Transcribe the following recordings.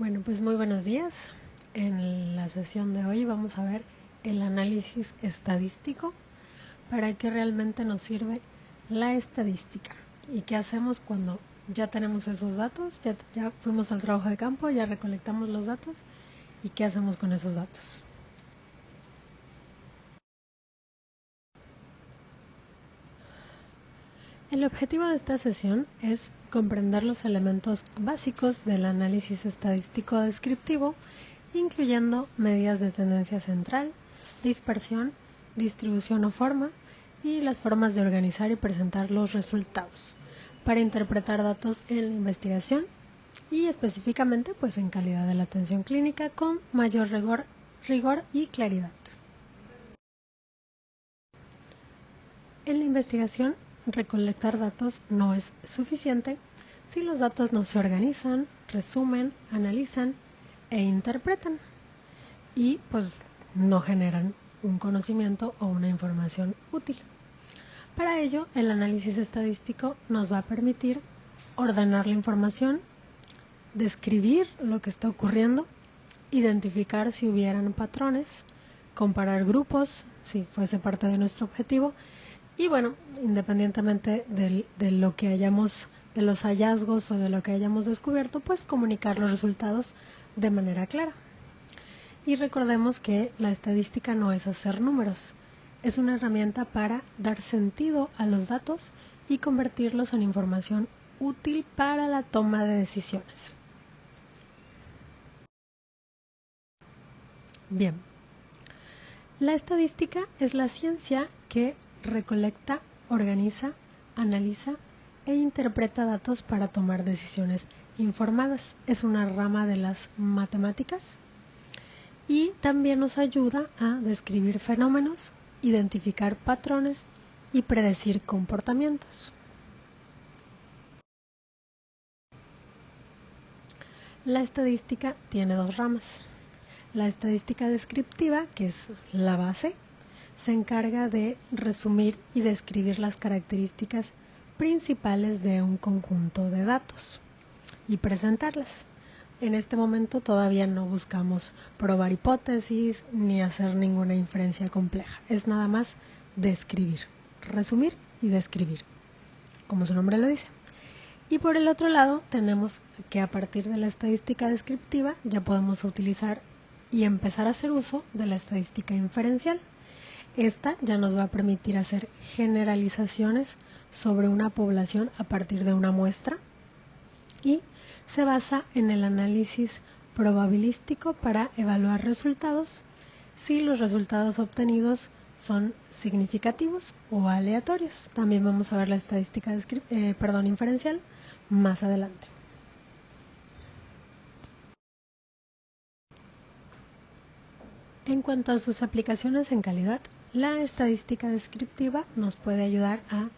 Bueno, pues muy buenos días. En la sesión de hoy vamos a ver el análisis estadístico, para qué realmente nos sirve la estadística y qué hacemos cuando ya tenemos esos datos, ya fuimos al trabajo de campo, ya recolectamos los datos y qué hacemos con esos datos. El objetivo de esta sesión es comprender los elementos básicos del análisis estadístico descriptivo, incluyendo medidas de tendencia central, dispersión, distribución o forma, y las formas de organizar y presentar los resultados, para interpretar datos en la investigación y específicamente pues en calidad de la atención clínica con mayor rigor y claridad. En la investigación, recolectar datos no es suficiente si los datos no se organizan, resumen, analizan e interpretan y pues no generan un conocimiento o una información útil. Para ello, el análisis estadístico nos va a permitir ordenar la información, describir lo que está ocurriendo, identificar si hubieran patrones, comparar grupos, si fuese parte de nuestro objetivo, y bueno, independientemente de lo que hayamos, de los hallazgos o de lo que hayamos descubierto, pues comunicar los resultados de manera clara. Y recordemos que la estadística no es hacer números, es una herramienta para dar sentido a los datos y convertirlos en información útil para la toma de decisiones. Bien, la estadística es la ciencia que recolecta, organiza, analiza e interpreta datos para tomar decisiones informadas. Es una rama de las matemáticas y también nos ayuda a describir fenómenos, identificar patrones y predecir comportamientos. La estadística tiene dos ramas. La estadística descriptiva, que es la base, se encarga de resumir y describir las características principales de un conjunto de datos y presentarlas. En este momento todavía no buscamos probar hipótesis ni hacer ninguna inferencia compleja. Es nada más describir, resumir y describir, como su nombre lo dice. Y por el otro lado tenemos que a partir de la estadística descriptiva ya podemos utilizar y empezar a hacer uso de la estadística inferencial. Esta ya nos va a permitir hacer generalizaciones sobre una población a partir de una muestra y se basa en el análisis probabilístico para evaluar resultados si los resultados obtenidos son significativos o aleatorios. También vamos a ver la estadística inferencial más adelante. En cuanto a sus aplicaciones en calidad, la estadística descriptiva nos puede ayudar a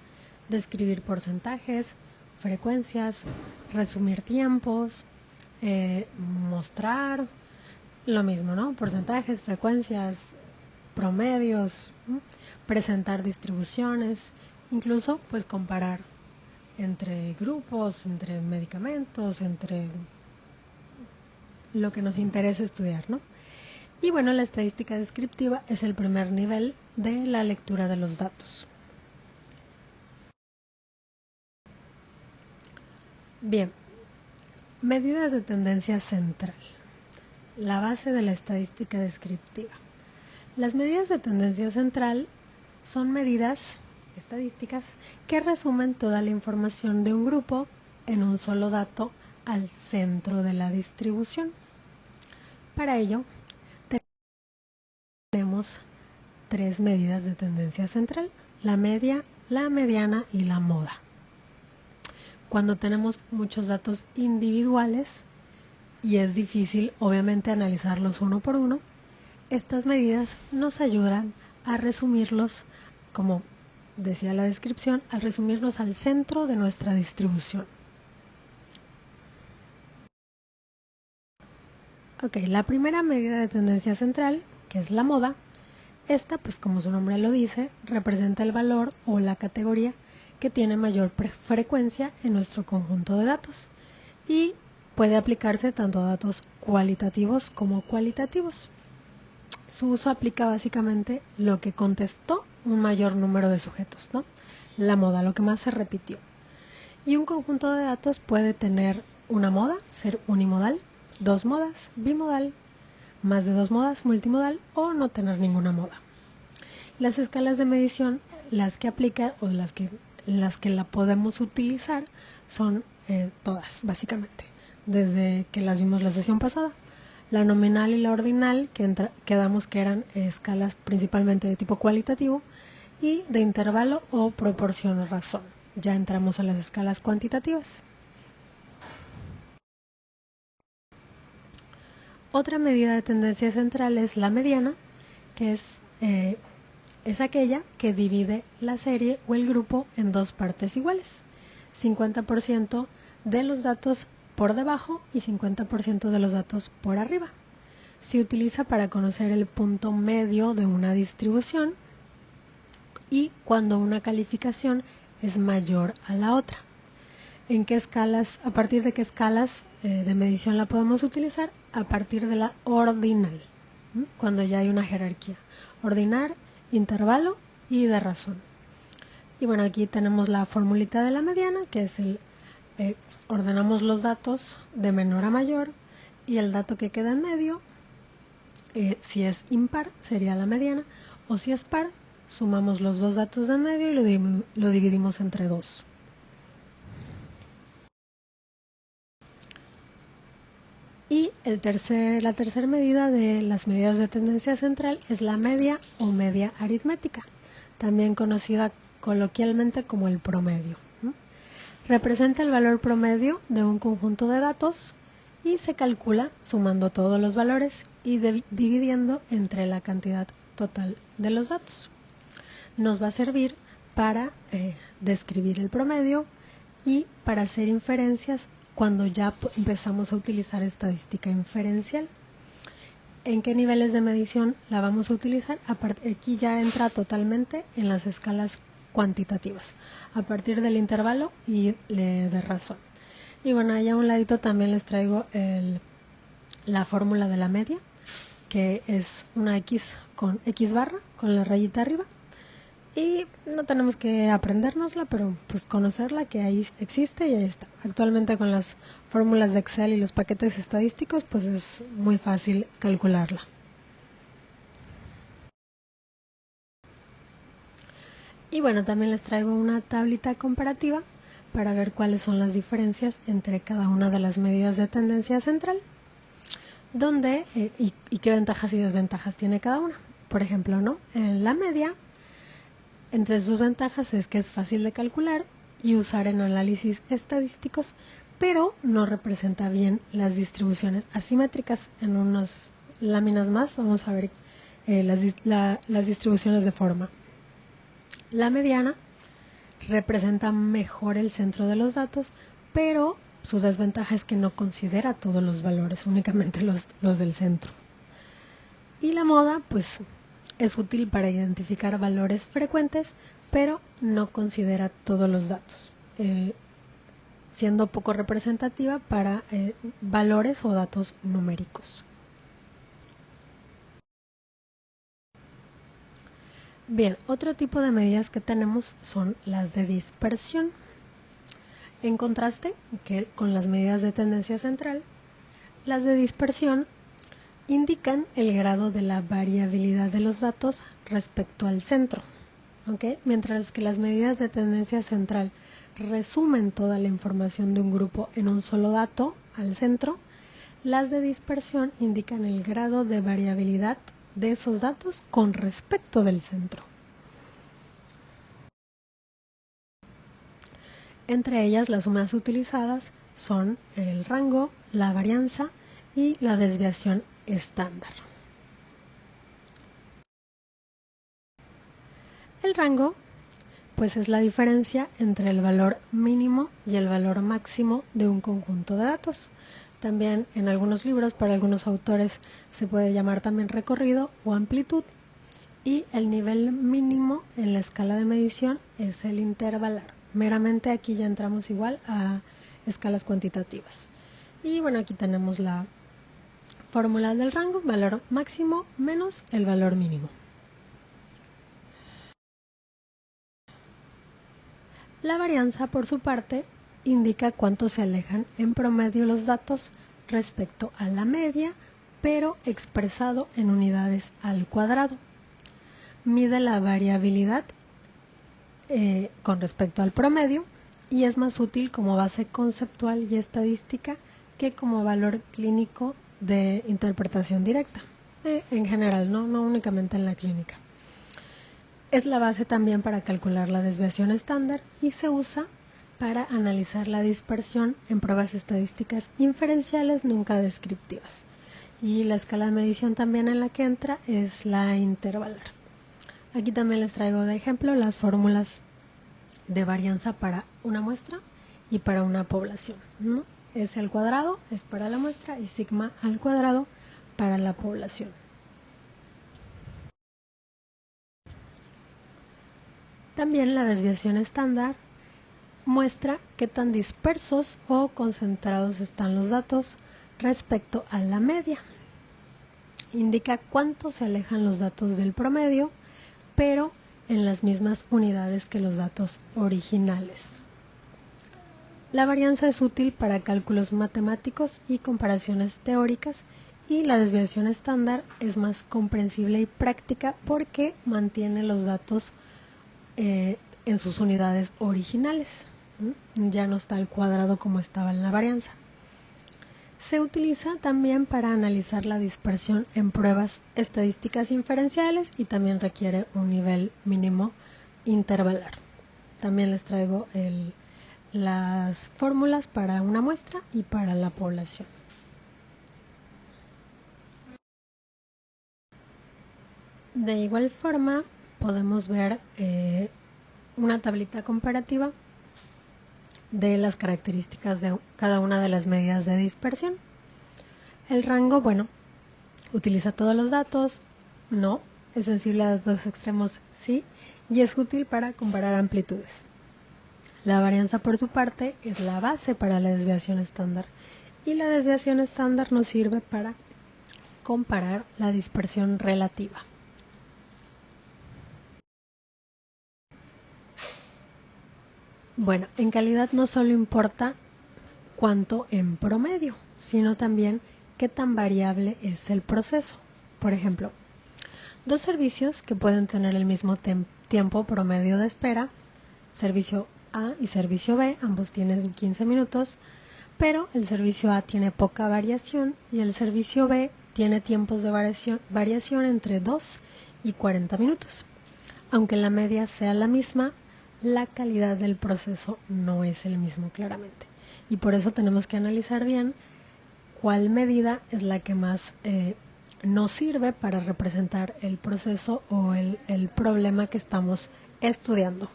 describir porcentajes, frecuencias, resumir tiempos, mostrar lo mismo, ¿no? Porcentajes, frecuencias, promedios, presentar distribuciones, incluso pues comparar entre grupos, entre medicamentos, entre lo que nos interesa estudiar, ¿no? Y bueno, la estadística descriptiva es el primer nivel de la lectura de los datos. Bien, medidas de tendencia central, la base de la estadística descriptiva. Las medidas de tendencia central son medidas estadísticas que resumen toda la información de un grupo en un solo dato al centro de la distribución. Para ello, tenemos tres medidas de tendencia central: la media, la mediana y la moda. Cuando tenemos muchos datos individuales y es difícil obviamente analizarlos uno por uno, estas medidas nos ayudan a resumirlos, como decía la descripción, a resumirlos al centro de nuestra distribución. Ok, la primera medida de tendencia central, que es la moda, esta, pues como su nombre lo dice, representa el valor o la categoría que tiene mayor frecuencia en nuestro conjunto de datos y puede aplicarse tanto a datos cualitativos como cualitativos. Su uso aplica básicamente lo que contestó un mayor número de sujetos, ¿no? La moda, lo que más se repitió. Y un conjunto de datos puede tener una moda, ser unimodal, dos modas, bimodal, más de dos modas, multimodal, o no tener ninguna moda. Las escalas de medición, las que aplica o las que la podemos utilizar son todas, básicamente, desde que las vimos la sesión pasada. La nominal y la ordinal, que quedamos que eran escalas principalmente de tipo cualitativo, y de intervalo o proporción razón. Ya entramos a las escalas cuantitativas. Otra medida de tendencia central es la mediana, que es aquella que divide la serie o el grupo en dos partes iguales. 50% de los datos por debajo y 50% de los datos por arriba. Se utiliza para conocer el punto medio de una distribución y cuando una calificación es mayor a la otra. ¿En qué escalas, a partir de qué escalas de medición la podemos utilizar? A partir de la ordinal, cuando ya hay una jerarquía. Ordinar, intervalo y de razón. Y bueno, aquí tenemos la formulita de la mediana, que es ordenamos los datos de menor a mayor y el dato que queda en medio, si es impar, sería la mediana, o si es par, sumamos los dos datos de en medio y lo dividimos entre 2. Y la tercera medida de las medidas de tendencia central es la media o media aritmética, también conocida coloquialmente como el promedio. Representa el valor promedio de un conjunto de datos y se calcula sumando todos los valores y dividiendo entre la cantidad total de los datos. Nos va a servir para describir el promedio y para hacer inferencias cuando ya empezamos a utilizar estadística inferencial. ¿En qué niveles de medición la vamos a utilizar? Aquí ya entra totalmente en las escalas cuantitativas, a partir del intervalo y de razón. Y bueno, ahí a un ladito también les traigo la fórmula de la media, que es una X con X barra, con la rayita arriba. Y no tenemos que aprendérnosla, pero pues conocerla, que ahí existe y ahí está. Actualmente con las fórmulas de Excel y los paquetes estadísticos, pues es muy fácil calcularla. Y bueno, también les traigo una tablita comparativa para ver cuáles son las diferencias entre cada una de las medidas de tendencia central, donde y qué ventajas y desventajas tiene cada una. Por ejemplo, ¿no? En la media, entre sus ventajas es que es fácil de calcular y usar en análisis estadísticos, pero no representa bien las distribuciones asimétricas. En unas láminas más vamos a ver las distribuciones de forma. La mediana representa mejor el centro de los datos, pero su desventaja es que no considera todos los valores, únicamente los del centro. Y la moda, pues, es útil para identificar valores frecuentes, pero no considera todos los datos, siendo poco representativa para valores o datos numéricos. Bien, otro tipo de medidas que tenemos son las de dispersión. En contraste con las medidas de tendencia central, las de dispersión indican el grado de la variabilidad de los datos respecto al centro, ¿okay? Mientras que las medidas de tendencia central resumen toda la información de un grupo en un solo dato al centro, las de dispersión indican el grado de variabilidad de esos datos con respecto del centro. Entre ellas, las más utilizadas son el rango, la varianza y la desviación estándar. El rango, pues, es la diferencia entre el valor mínimo y el valor máximo de un conjunto de datos. También en algunos libros, para algunos autores, se puede llamar también recorrido o amplitud. Y el nivel mínimo en la escala de medición es el intervalar. Meramente aquí ya entramos igual a escalas cuantitativas. Y bueno, aquí tenemos la fórmula del rango, valor máximo menos el valor mínimo. La varianza, por su parte, indica cuánto se alejan en promedio los datos respecto a la media, pero expresado en unidades al cuadrado. Mide la variabilidad con respecto al promedio y es más útil como base conceptual y estadística que como valor clínico de interpretación directa, en general, no únicamente en la clínica. Es la base también para calcular la desviación estándar y se usa para analizar la dispersión en pruebas estadísticas inferenciales nunca descriptivas. Y la escala de medición también en la que entra es la intervalar. Aquí también les traigo de ejemplo las fórmulas de varianza para una muestra y para una población, ¿no? S al cuadrado es para la muestra y sigma al cuadrado para la población. También la desviación estándar muestra qué tan dispersos o concentrados están los datos respecto a la media. Indica cuánto se alejan los datos del promedio, pero en las mismas unidades que los datos originales. La varianza es útil para cálculos matemáticos y comparaciones teóricas, y la desviación estándar es más comprensible y práctica porque mantiene los datos en sus unidades originales. Ya no está al cuadrado como estaba en la varianza. Se utiliza también para analizar la dispersión en pruebas estadísticas inferenciales y también requiere un nivel mínimo intervalar. También les traigo las fórmulas para una muestra y para la población. De igual forma, podemos ver una tablita comparativa de las características de cada una de las medidas de dispersión. El rango, bueno, utiliza todos los datos, no, es sensible a los dos extremos, sí, y es útil para comparar amplitudes. La varianza, por su parte, es la base para la desviación estándar, y la desviación estándar nos sirve para comparar la dispersión relativa. Bueno, en calidad no solo importa cuánto en promedio, sino también qué tan variable es el proceso. Por ejemplo, dos servicios que pueden tener el mismo tiempo promedio de espera, servicio A y servicio B, ambos tienen 15 minutos, pero el servicio A tiene poca variación y el servicio B tiene tiempos de variación entre 2 y 40 minutos. Aunque la media sea la misma, la calidad del proceso no es el mismo claramente. Y por eso tenemos que analizar bien cuál medida es la que más nos sirve para representar el proceso o el problema que estamos estudiando.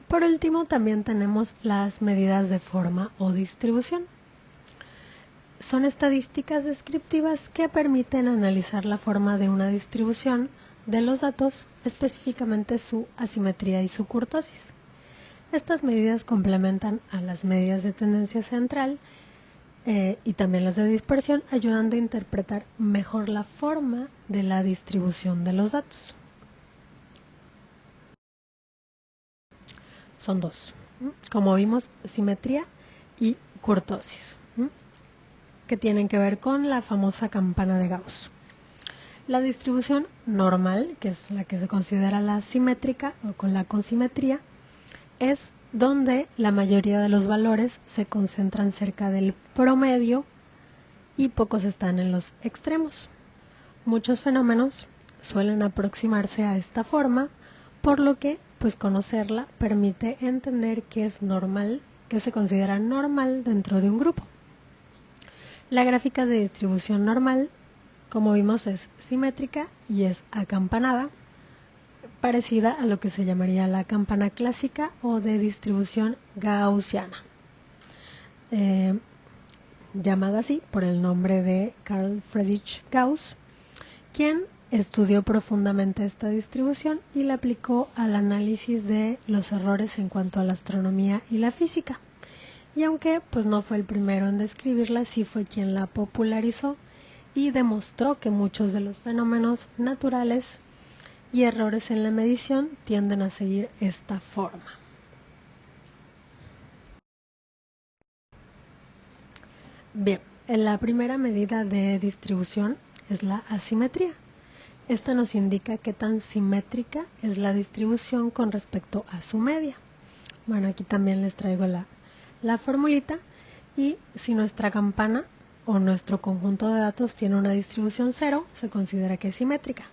Por último, también tenemos las medidas de forma o distribución. Son estadísticas descriptivas que permiten analizar la forma de una distribución de los datos, específicamente su asimetría y su kurtosis. Estas medidas complementan a las medidas de tendencia central y también las de dispersión, ayudando a interpretar mejor la forma de la distribución de los datos. Son dos, como vimos, simetría y kurtosis, que tienen que ver con la famosa campana de Gauss. La distribución normal, que es la que se considera la simétrica o con la consimetría, es donde la mayoría de los valores se concentran cerca del promedio y pocos están en los extremos. Muchos fenómenos suelen aproximarse a esta forma, por lo que pues conocerla permite entender qué es normal, qué se considera normal dentro de un grupo. La gráfica de distribución normal, como vimos, es simétrica y es acampanada, parecida a lo que se llamaría la campana clásica o de distribución gaussiana, llamada así por el nombre de Carl Friedrich Gauss, quien estudió profundamente esta distribución y la aplicó al análisis de los errores en cuanto a la astronomía y la física. Y aunque pues no fue el primero en describirla, sí fue quien la popularizó y demostró que muchos de los fenómenos naturales y errores en la medición tienden a seguir esta forma. Bien, la primera medida de distribución es la asimetría. Esta nos indica qué tan simétrica es la distribución con respecto a su media. Bueno, aquí también les traigo la formulita, y si nuestra campana o nuestro conjunto de datos tiene una distribución 0, se considera que es simétrica.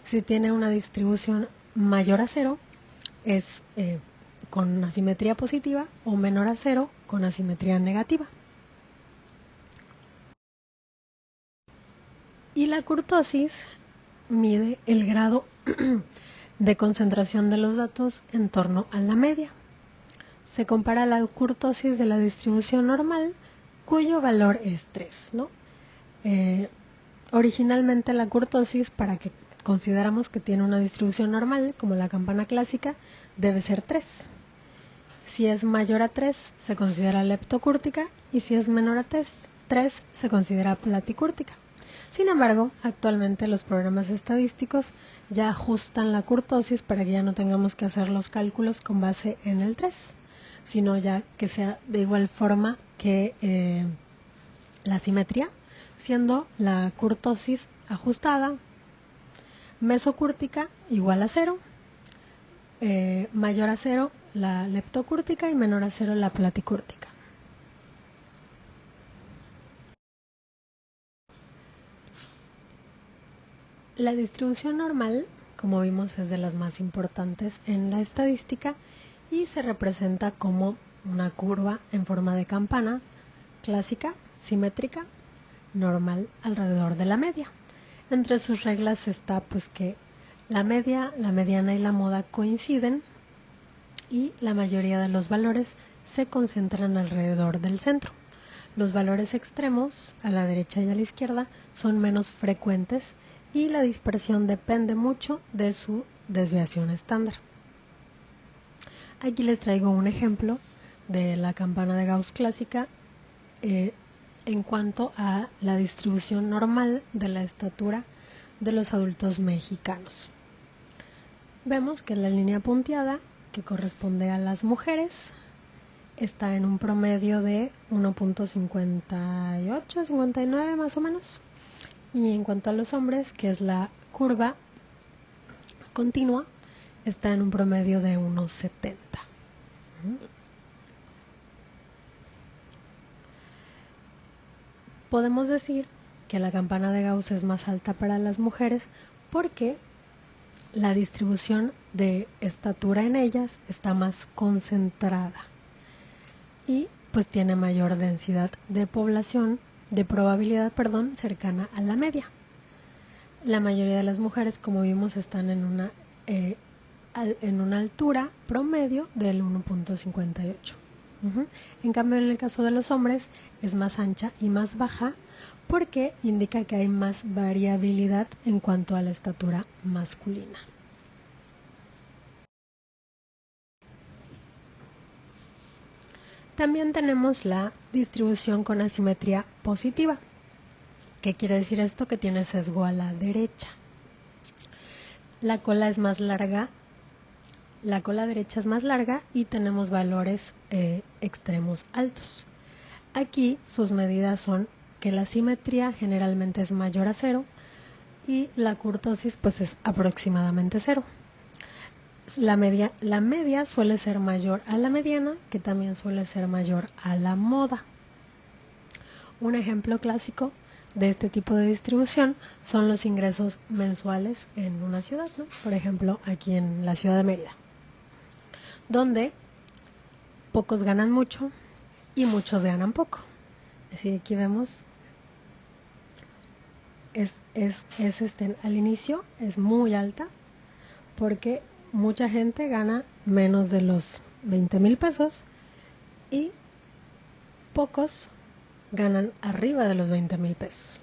Si tiene una distribución mayor a 0, es con asimetría positiva, o menor a 0 con asimetría negativa. Y la kurtosis mide el grado de concentración de los datos en torno a la media. Se compara la kurtosis de la distribución normal, cuyo valor es 3, ¿no? Originalmente la kurtosis, para que consideramos que tiene una distribución normal, como la campana clásica, debe ser 3. Si es mayor a 3, se considera leptocúrtica, y si es menor a 3 se considera platicúrtica. Sin embargo, actualmente los programas estadísticos ya ajustan la kurtosis para que ya no tengamos que hacer los cálculos con base en el 3, sino ya que sea de igual forma que la simetría, siendo la kurtosis ajustada mesocúrtica igual a 0, mayor a 0 la leptocúrtica y menor a 0 la platicúrtica. La distribución normal, como vimos, es de las más importantes en la estadística y se representa como una curva en forma de campana, clásica, simétrica, normal alrededor de la media. Entre sus reglas está pues que la media, la mediana y la moda coinciden y la mayoría de los valores se concentran alrededor del centro. Los valores extremos, a la derecha y a la izquierda, son menos frecuentes y la dispersión depende mucho de su desviación estándar. Aquí les traigo un ejemplo de la campana de Gauss clásica en cuanto a la distribución normal de la estatura de los adultos mexicanos. Vemos que la línea punteada, que corresponde a las mujeres, está en un promedio de 1.58, 59 más o menos. Y en cuanto a los hombres, que es la curva continua, está en un promedio de 1.70. Podemos decir que la campana de Gauss es más alta para las mujeres porque la distribución de estatura en ellas está más concentrada y pues tiene mayor densidad de población, de probabilidad, cercana a la media. La mayoría de las mujeres, como vimos, están en una altura promedio del 1.58. En cambio, en el caso de los hombres es más ancha y más baja porque indica que hay más variabilidad en cuanto a la estatura masculina. También tenemos la distribución con asimetría positiva. ¿Qué quiere decir esto? Que tiene sesgo a la derecha. La cola es más larga, la cola derecha es más larga y tenemos valores extremos altos. Aquí sus medidas son que la simetría generalmente es mayor a 0 y la kurtosis pues es aproximadamente 0. La media suele ser mayor a la mediana, que también suele ser mayor a la moda. Un ejemplo clásico de este tipo de distribución son los ingresos mensuales en una ciudad, ¿no? Por ejemplo, aquí en la ciudad de Mérida, donde pocos ganan mucho y muchos ganan poco. Así aquí vemos, al inicio es muy alta porque mucha gente gana menos de los 20,000 pesos y pocos ganan arriba de los 20,000 pesos.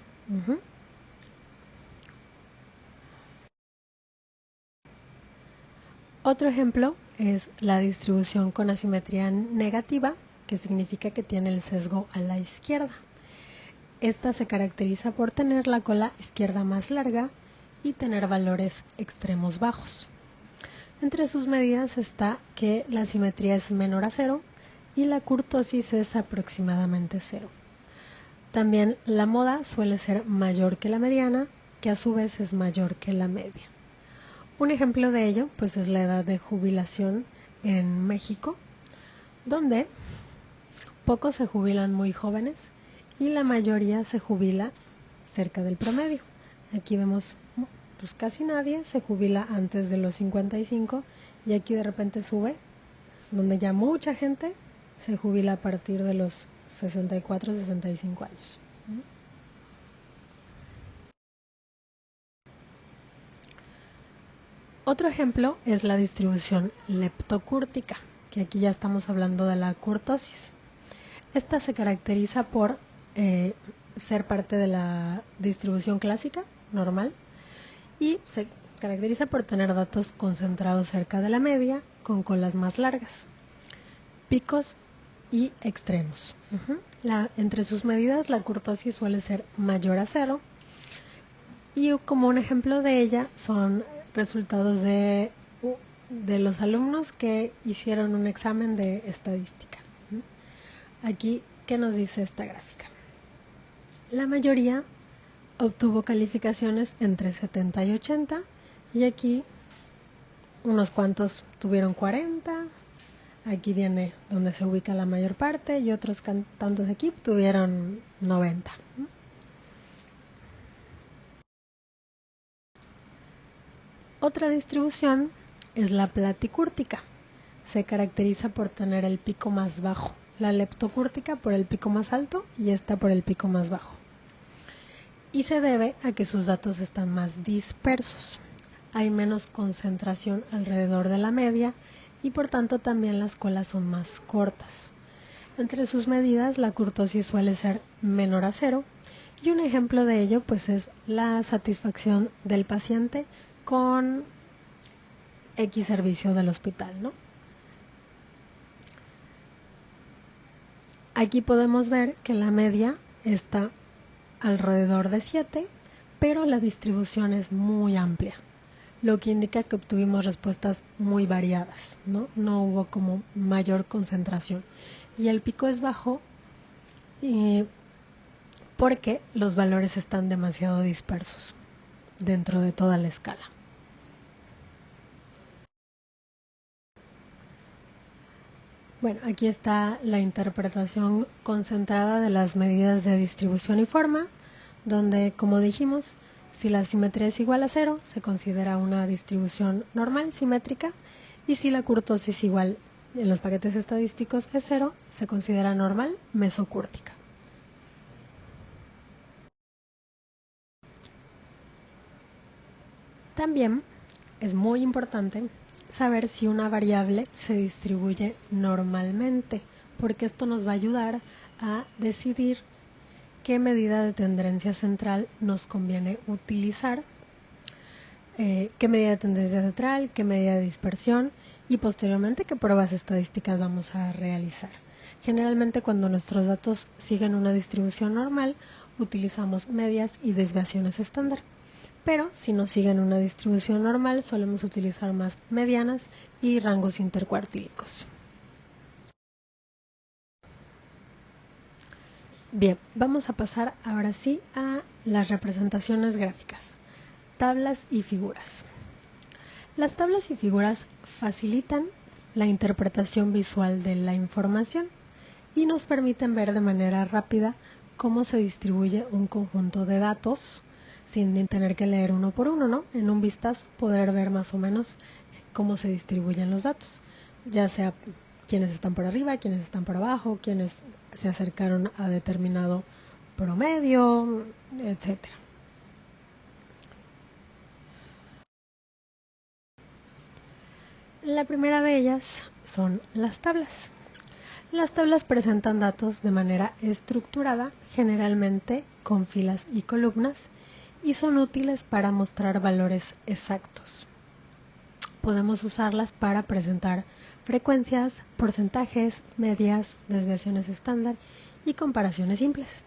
Otro ejemplo es la distribución con asimetría negativa, que significa que tiene el sesgo a la izquierda. Esta se caracteriza por tener la cola izquierda más larga y tener valores extremos bajos. Entre sus medidas está que la simetría es menor a 0 y la kurtosis es aproximadamente 0. También la moda suele ser mayor que la mediana, que a su vez es mayor que la media. Un ejemplo de ello pues es la edad de jubilación en México, donde pocos se jubilan muy jóvenes y la mayoría se jubila cerca del promedio. Aquí vemos pues casi nadie se jubila antes de los 55 y aquí de repente sube, donde ya mucha gente se jubila a partir de los 64, 65 años. Otro ejemplo es la distribución leptocúrtica, que aquí ya estamos hablando de la kurtosis. Esta se caracteriza por ser parte de la distribución clásica, normal, y se caracteriza por tener datos concentrados cerca de la media, con colas más largas, picos y extremos. Entre sus medidas, la kurtosis suele ser mayor a 0, y como un ejemplo de ella son resultados de los alumnos que hicieron un examen de estadística. Aquí, ¿qué nos dice esta gráfica? La mayoría obtuvo calificaciones entre 70 y 80, y aquí unos cuantos tuvieron 40, aquí viene donde se ubica la mayor parte, y otros tantos aquí tuvieron 90. Otra distribución es la platicúrtica. Se caracteriza por tener el pico más bajo, la leptocúrtica por el pico más alto y esta por el pico más bajo. Y se debe a que sus datos están más dispersos. Hay menos concentración alrededor de la media y por tanto también las colas son más cortas. Entre sus medidas, la kurtosis suele ser menor a 0 y un ejemplo de ello pues es la satisfacción del paciente con X servicio del hospital, ¿no? Aquí podemos ver que la media está alrededor de 7, pero la distribución es muy amplia, lo que indica que obtuvimos respuestas muy variadas, no hubo como mayor concentración. Y el pico es bajo porque los valores están demasiado dispersos dentro de toda la escala. Bueno, aquí está la interpretación concentrada de las medidas de distribución y forma, donde, como dijimos, si la simetría es igual a 0, se considera una distribución normal simétrica, y si la kurtosis igual en los paquetes estadísticos es 0, se considera normal mesocúrtica. También es muy importante saber si una variable se distribuye normalmente, porque esto nos va a ayudar a decidir qué medida de tendencia central nos conviene utilizar, qué medida de tendencia central, qué medida de dispersión y posteriormente qué pruebas estadísticas vamos a realizar. Generalmente cuando nuestros datos siguen una distribución normal, utilizamos medias y desviaciones estándar. Pero si no siguen una distribución normal, solemos utilizar más medianas y rangos intercuartílicos. Bien, vamos a pasar ahora sí a las representaciones gráficas, tablas y figuras. Las tablas y figuras facilitan la interpretación visual de la información y nos permiten ver de manera rápida cómo se distribuye un conjunto de datos sin tener que leer uno por uno, ¿no? En un vistazo poder ver más o menos cómo se distribuyen los datos, ya sea quiénes están por arriba, quiénes están por abajo, quiénes se acercaron a determinado promedio, etc. La primera de ellas son las tablas. Las tablas presentan datos de manera estructurada, generalmente con filas y columnas, y son útiles para mostrar valores exactos. podemos usarlas para presentar frecuencias, porcentajes, medias, desviaciones estándar y comparaciones simples.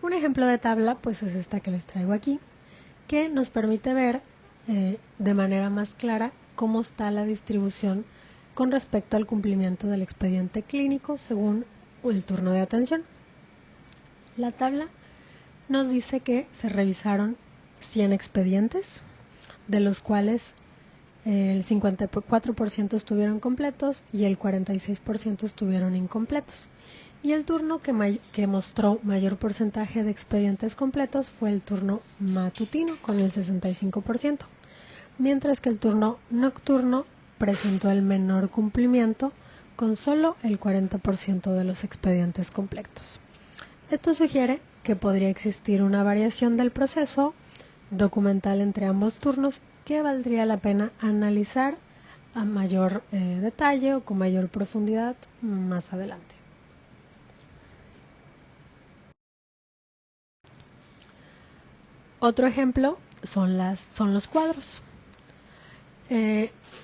Un ejemplo de tabla pues es esta que les traigo aquí, que nos permite ver de manera más clara cómo está la distribución con respecto al cumplimiento del expediente clínico según el turno de atención. La tabla nos dice que se revisaron 100 expedientes, de los cuales el 54% estuvieron completos y el 46% estuvieron incompletos. Y el turno que mostró mayor porcentaje de expedientes completos fue el turno matutino con el 65%, mientras que el turno nocturno presentó el menor cumplimiento con solo el 40% de los expedientes completos. Esto sugiere que podría existir una variación del proceso documental entre ambos turnos que valdría la pena analizar a mayor detalle o con mayor profundidad más adelante. Otro ejemplo son los cuadros.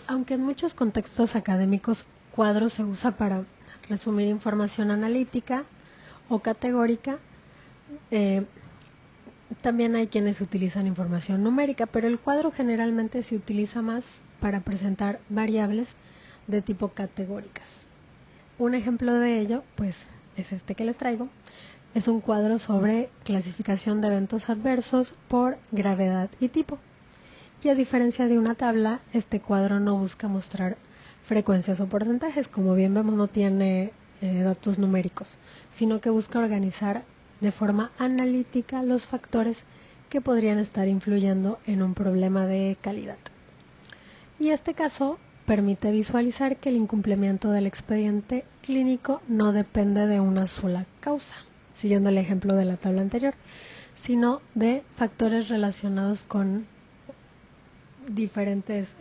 Aunque en muchos contextos académicos cuadros se usa para resumir información analítica o categórica, también hay quienes utilizan información numérica, pero el cuadro generalmente se utiliza más para presentar variables de tipo categóricas. Un ejemplo de ello, pues, es este que les traigo. Es un cuadro sobre clasificación de eventos adversos por gravedad y tipo. Y a diferencia de una tabla, este cuadro no busca mostrar frecuencias o porcentajes, como bien vemos no tiene datos numéricos, sino que busca organizar de forma analítica los factores que podrían estar influyendo en un problema de calidad. Y este caso permite visualizar que el incumplimiento del expediente clínico no depende de una sola causa, siguiendo el ejemplo de la tabla anterior, sino de factores relacionados con diferentes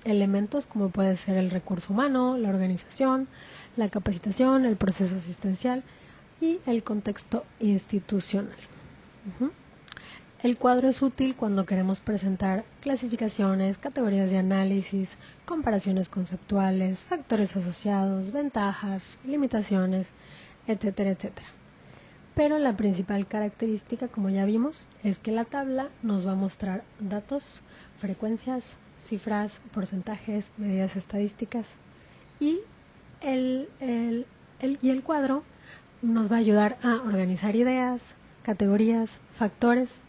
elementos como puede ser el recurso humano, la organización, la capacitación, el proceso asistencial y el contexto institucional. El cuadro es útil cuando queremos presentar clasificaciones, categorías de análisis, comparaciones conceptuales, factores asociados, ventajas, limitaciones, etcétera, etcétera. Pero la principal característica, como ya vimos, es que la tabla nos va a mostrar datos, frecuencias, cifras, porcentajes, medidas estadísticas y el cuadro nos va a ayudar a organizar ideas, categorías, factores,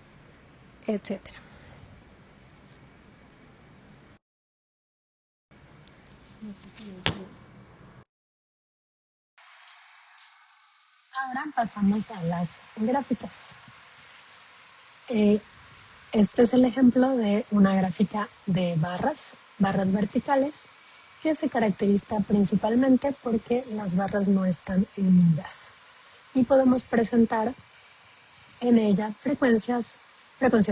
etcétera. Ahora pasamos a las gráficas. Este es el ejemplo de una gráfica de barras verticales, que se caracteriza principalmente porque las barras no están unidas. Y podemos presentar en ella frecuencias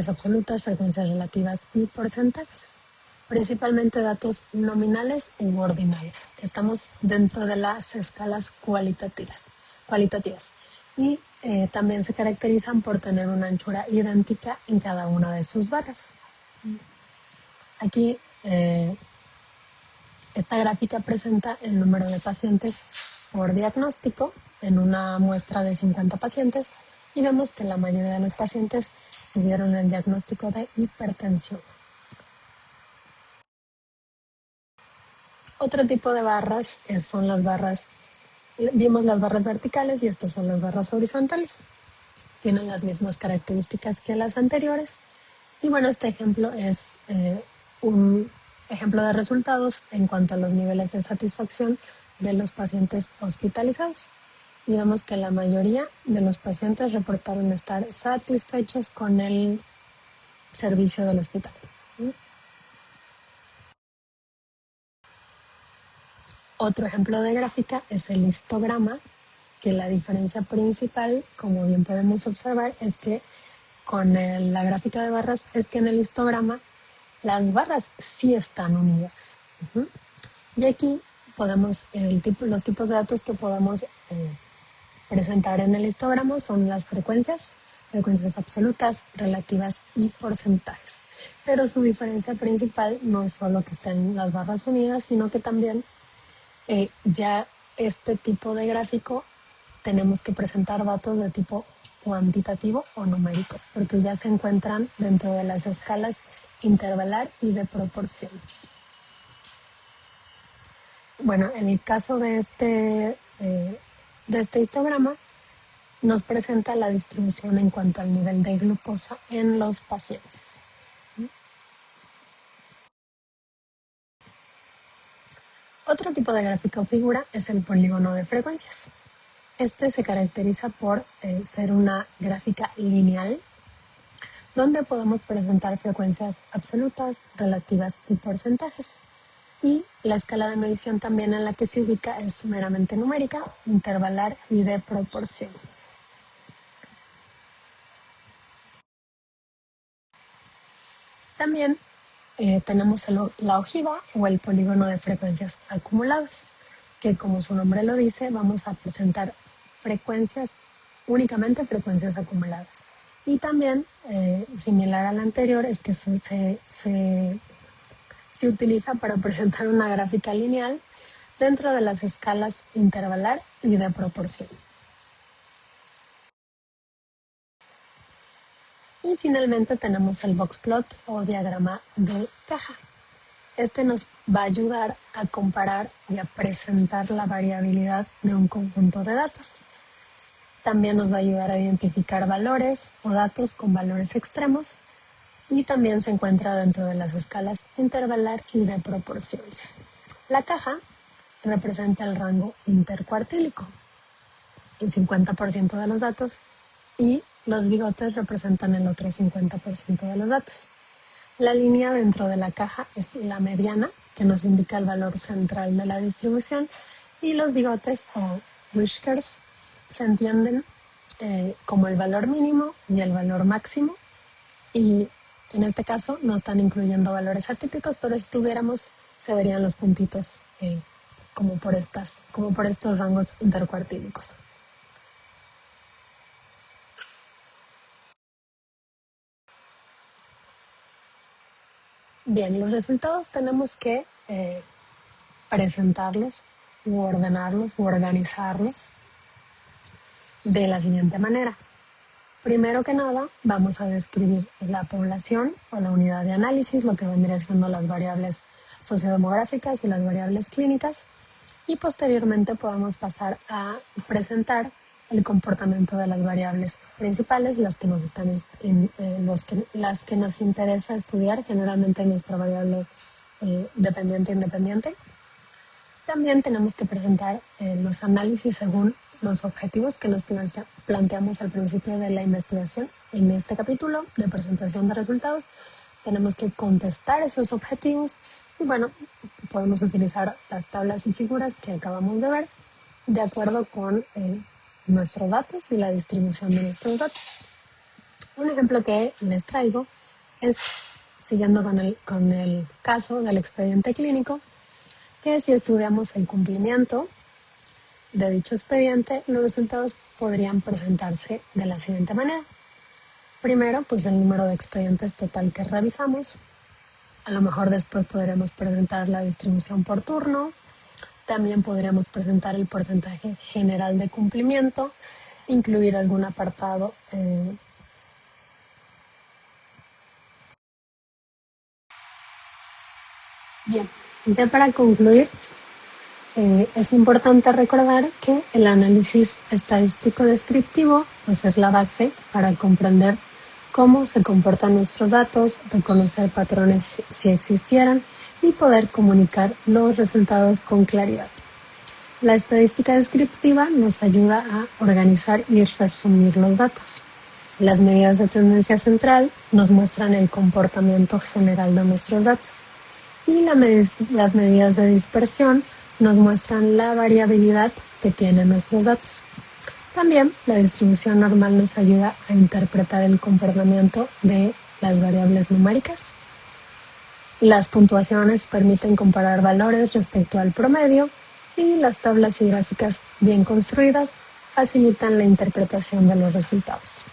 absolutas, frecuencias relativas y porcentajes. Principalmente datos nominales u ordinales. Estamos dentro de las escalas cualitativas. Y también se caracterizan por tener una anchura idéntica en cada una de sus barras. Aquí esta gráfica presenta el número de pacientes por diagnóstico en una muestra de 50 pacientes y vemos que la mayoría de los pacientes tuvieron el diagnóstico de hipertensión. Otro tipo de barras son las barras, vimos las barras verticales y estas son las barras horizontales. Tienen las mismas características que las anteriores. Y bueno, este ejemplo es un ejemplo de resultados en cuanto a los niveles de satisfacción de los pacientes hospitalizados. Y vemos que la mayoría de los pacientes reportaron estar satisfechos con el servicio del hospital. Otro ejemplo de gráfica es el histograma, que la diferencia principal, como bien podemos observar, es que con la gráfica de barras es que en el histograma las barras sí están unidas. Y aquí podemos, los tipos de datos que podemos presentar en el histograma son las frecuencias absolutas, relativas y porcentajes. pero su diferencia principal no es solo que estén las barras unidas, sino que también ya este tipo de gráfico tenemos que presentar datos de tipo cuantitativo o numéricos, porque ya se encuentran dentro de las escalas intervalar y de proporción. Bueno, en el caso de este histograma, nos presenta la distribución en cuanto al nivel de glucosa en los pacientes. Otro tipo de gráfico o figura es el polígono de frecuencias. Este se caracteriza por ser una gráfica lineal, donde podemos presentar frecuencias absolutas, relativas y porcentajes. Y la escala de medición también en la que se ubica es meramente numérica, intervalar y de proporción. También tenemos la ojiva o el polígono de frecuencias acumuladas, que como su nombre lo dice, vamos a presentar únicamente frecuencias acumuladas. Y también, similar al anterior, es que se utiliza para presentar una gráfica lineal dentro de las escalas intervalar y de proporción. Y finalmente tenemos el boxplot o diagrama de caja. Este nos va a ayudar a comparar y a presentar la variabilidad de un conjunto de datos. También nos va a ayudar a identificar valores o datos con valores extremos y también se encuentra dentro de las escalas intervalar y de proporciones. La caja representa el rango intercuartílico, el 50% de los datos, y los bigotes representan el otro 50% de los datos. La línea dentro de la caja es la mediana, que nos indica el valor central de la distribución, y los bigotes o whiskers se entienden como el valor mínimo y el valor máximo, y en este caso no están incluyendo valores atípicos, pero si tuviéramos se verían los puntitos como por estos rangos intercuartílicos. Bien, los resultados tenemos que presentarlos u ordenarlos u organizarlos de la siguiente manera. Primero que nada, vamos a describir la población o la unidad de análisis, lo que vendría siendo las variables sociodemográficas y las variables clínicas, y posteriormente podemos pasar a presentar el comportamiento de las variables principales, las que nos interesa estudiar, generalmente nuestra variable dependiente e independiente. También tenemos que presentar los análisis según los objetivos que nos planteamos al principio de la investigación. En este capítulo de presentación de resultados tenemos que contestar esos objetivos y bueno, podemos utilizar las tablas y figuras que acabamos de ver de acuerdo con nuestros datos y la distribución de nuestros datos. Un ejemplo que les traigo es, siguiendo con el caso del expediente clínico, que si estudiamos el cumplimiento de dicho expediente, los resultados podrían presentarse de la siguiente manera. Primero, pues el número de expedientes total que revisamos. A lo mejor después podremos presentar la distribución por turno. También podríamos presentar el porcentaje general de cumplimiento, incluir algún apartado Bien, ya para concluir, es importante recordar que el análisis estadístico descriptivo pues es la base para comprender cómo se comportan nuestros datos, reconocer patrones si existieran y poder comunicar los resultados con claridad. La estadística descriptiva nos ayuda a organizar y resumir los datos. Las medidas de tendencia central nos muestran el comportamiento general de nuestros datos y las medidas de dispersión nos muestran la variabilidad que tienen nuestros datos. También la distribución normal nos ayuda a interpretar el comportamiento de las variables numéricas. Las puntuaciones permiten comparar valores respecto al promedio y las tablas y gráficas bien construidas facilitan la interpretación de los resultados.